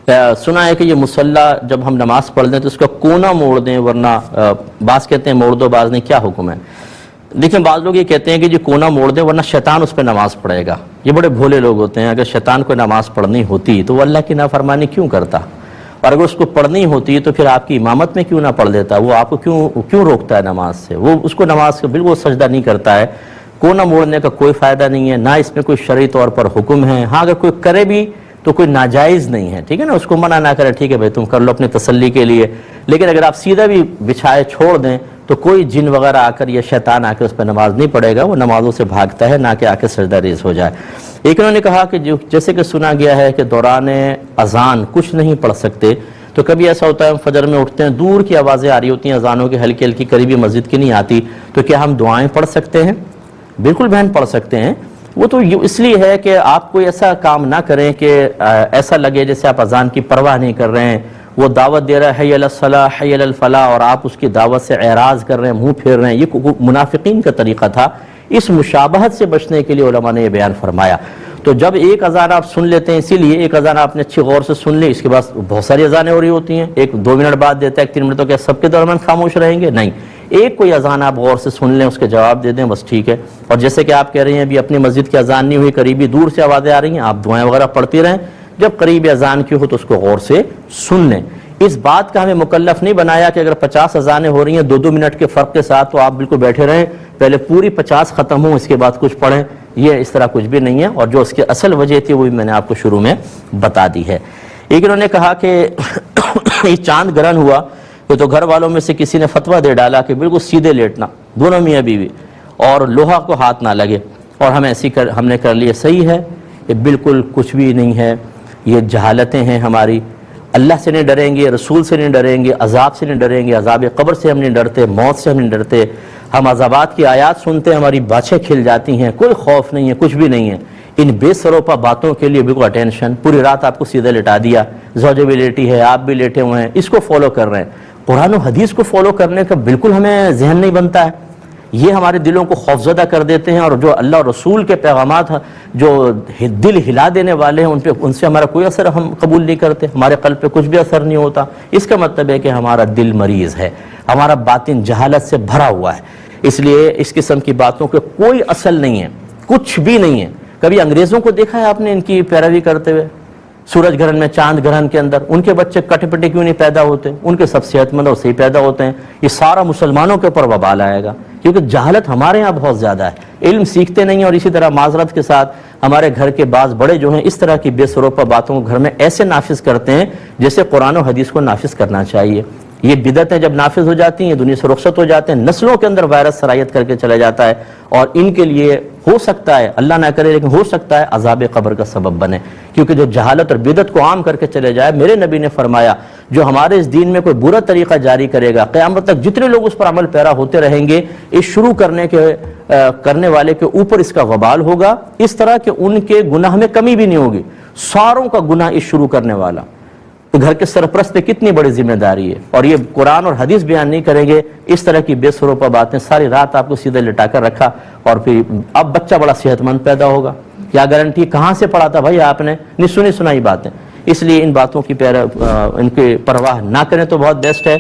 سنا ہے کہ یہ مصلی جب ہم نماز پڑھ دیں تو اس کا کونا موڑ دیں، ورنہ بعض کہتے ہیں موڑ دو، بعض نہیں، کیا حکم ہے؟ دیکھیں بعض لوگ یہ کہتے ہیں کہ یہ کونا موڑ دیں ورنہ شیطان اس پہ نماز پڑھے گا۔ یہ بڑے بھولے لوگ ہوتے ہیں، اگر شیطان کو نماز پڑھنی ہوتی تو وہ اللہ کی نافرمانی کیوں کرتا؟ اور اگر اس کو پڑھنی ہوتی تو پھر آپ کی امامت میں کیوں نہ پڑھ دیتا؟ وہ آپ کو کیوں روکتا ہے نماز سے؟ وہ اس کو نماز کے بالکل سجدہ نہیں کرتا ہے۔ کونا موڑنے کا کوئی فائدہ نہیں ہے، نہ اس میں کوئی شرعی طور پر حکم ہے۔ ہاں اگر کوئی کرے بھی تو کوئی ناجائز نہیں ہے، ٹھیک ہے نا، اس کو منع نہ کرے، ٹھیک ہے بھائی تم کر لو اپنی تسلی کے لیے، لیکن اگر آپ سیدھا بھی بچھائے چھوڑ دیں تو کوئی جن وغیرہ آ کر یا شیطان آ کر اس پہ نماز نہیں پڑھے گا، وہ نمازوں سے بھاگتا ہے، نہ کہ آ کے سجدہ ریز ہو جائے۔ ایک انہوں نے کہا کہ جیسے کہ سنا گیا ہے کہ دوران اذان کچھ نہیں پڑھ سکتے، تو کبھی ایسا ہوتا ہے ہم فجر میں اٹھتے ہیں، دور کی آوازیں آ رہی ہوتی ہیں اذانوں کی، ہلکی ہلکی، قریبی مسجد کی نہیں آتی، تو کیا ہم دعائیں پڑھ سکتے ہیں؟ بالکل بہن پڑھ سکتے ہیں۔ وہ تو اس لیے ہے کہ آپ کوئی ایسا کام نہ کریں کہ ایسا لگے جیسے آپ اذان کی پرواہ نہیں کر رہے ہیں، وہ دعوت دے رہا ہے حی علی الصلاح حی علی الفلاح اور آپ اس کی دعوت سے اعراض کر رہے ہیں، منہ پھیر رہے ہیں۔ یہ منافقین کا طریقہ تھا۔ اس مشابہت سے بچنے کے لیے علماء نے یہ بیان فرمایا۔ تو جب ایک اذان آپ سن لیتے ہیں، اسی لیے ایک اذان آپ نے اچھی غور سے سن لی، اس کے بعد بہت ساری اذانیں ہو رہی ہوتی ہیں، ایک 2 منٹ بعد دیتا ہے، 1 3 منٹ، تو کیا سب کے درمیان خاموش رہیں گے؟ نہیں، ایک کوئی اذان آپ غور سے سن لیں، اس کے جواب دے دیں، بس ٹھیک ہے۔ اور جیسے کہ آپ کہہ رہی ہیں ابھی اپنی مسجد کی اذان نہیں ہوئی، قریبی دور سے آوازیں آ رہی ہیں، آپ دعائیں وغیرہ پڑھتی رہیں، جب قریبی اذان کی ہو تو اس کو غور سے سن لیں۔ اس بات کا ہمیں مکلف نہیں بنایا کہ اگر 50 اذانیں ہو رہی ہیں 2 منٹ کے فرق کے ساتھ تو آپ بالکل بیٹھے رہیں، پہلے پوری 50 ختم ہوں اس کے بعد کچھ پڑھیں، یہ اس طرح کچھ بھی نہیں ہے، اور جو اس کی اصل وجہ تھی وہ بھی میں نے آپ کو شروع میں بتا دی ہے۔ ایک انہوں نے کہا کہ یہ چاند گرہن ہوا تو گھر والوں میں سے کسی نے فتویٰ دے ڈالا کہ بالکل سیدھے لیٹنا، دونوں میاں بیوی، اور لوہا کو ہاتھ نہ لگے، اور ہم نے کر لیے۔ صحیح ہے، یہ بالکل کچھ بھی نہیں ہے، یہ جہالتیں ہیں ہماری۔ اللہ سے نہیں ڈریں گے، رسول سے نہیں ڈریں گے، عذاب سے نہیں ڈریں گے، عذاب قبر سے ہم نہیں ڈرتے، موت سے ہم نہیں ڈرتے، ہم عذابات کی آیات سنتے ہیں ہماری باچھیں کھل جاتی ہیں، کوئی خوف نہیں ہے، کچھ بھی نہیں ہے۔ ان بے سروپا باتوں کے لیے بالکل اٹینشن، پوری رات آپ کو سیدھے لٹا دیا، زوجہ بھی لیٹی ہے، آپ بھی لیٹے ہوئے ہیں، اس کو فالو کر رہے ہیں۔ قرآن و حدیث کو فالو کرنے کا بالکل ہمیں ذہن نہیں بنتا ہے، یہ ہمارے دلوں کو خوفزدہ کر دیتے ہیں، اور جو اللہ اور رسول کے پیغامات جو دل ہلا دینے والے ہیں ان سے ہمارا کوئی اثر ہم قبول نہیں کرتے، ہمارے قلب پہ کچھ بھی اثر نہیں ہوتا۔ اس کا مطلب ہے کہ ہمارا دل مریض ہے، ہمارا باطن جہالت سے بھرا ہوا ہے، اس لیے اس قسم کی باتوں کے کوئی اصل نہیں ہے، کچھ بھی نہیں ہے۔ کبھی انگریزوں کو دیکھا ہے آپ نے ان کی پیروی کرتے ہوئے؟ سورج گرہن میں، چاند گرہن کے اندر ان کے بچے کٹے پٹے کیوں نہیں پیدا ہوتے؟ ان کے سب صحت مند اور صحیح پیدا ہوتے ہیں۔ یہ سارا مسلمانوں کے اوپر وبال آئے گا، کیونکہ جہالت ہمارے ہاں بہت زیادہ ہے، علم سیکھتے نہیں ہیں، اور اسی طرح معذرت کے ساتھ ہمارے گھر کے بعض بڑے جو ہیں اس طرح کی بے سروپا باتوں کو گھر میں ایسے نافذ کرتے ہیں جیسے قرآن و حدیث کو نافذ کرنا چاہیے۔ یہ بدعتیں جب نافذ ہو جاتی ہیں، دنیا سے رخصت ہو جاتے ہیں، نسلوں کے اندر وائرس سرایت کر کے چلا جاتا ہے، اور ان کے لیے ہو سکتا ہے، اللہ نہ کرے لیکن ہو سکتا ہے عذاب قبر کا سبب بنے، کیونکہ جو جہالت اور بدعت کو عام کر کے چلے جائے۔ میرے نبی نے فرمایا جو ہمارے اس دین میں کوئی برا طریقہ جاری کرے گا، قیامت تک جتنے لوگ اس پر عمل پیرا ہوتے رہیں گے، اس شروع کرنے والے کے اوپر اس کا وبال ہوگا، اس طرح کہ ان کے گناہ میں کمی بھی نہیں ہوگی، ساروں کا گناہ اس شروع کرنے والا۔ تو گھر کے سرپرست پہ کتنی بڑی ذمہ داری ہے، اور یہ قرآن اور حدیث بیان نہیں کریں گے، اس طرح کی بے سروپا باتیں ساری رات آپ کو سیدھے لٹا کر رکھا، اور پھر اب بچہ بڑا صحت مند پیدا ہوگا، کیا گارنٹی؟ کہاں سے پڑھا تھا بھائی آپ نے؟ نہیں سنی سنائی باتیں۔ اس لیے ان باتوں کی پرواہ نہ کریں تو بہت بیسٹ ہے۔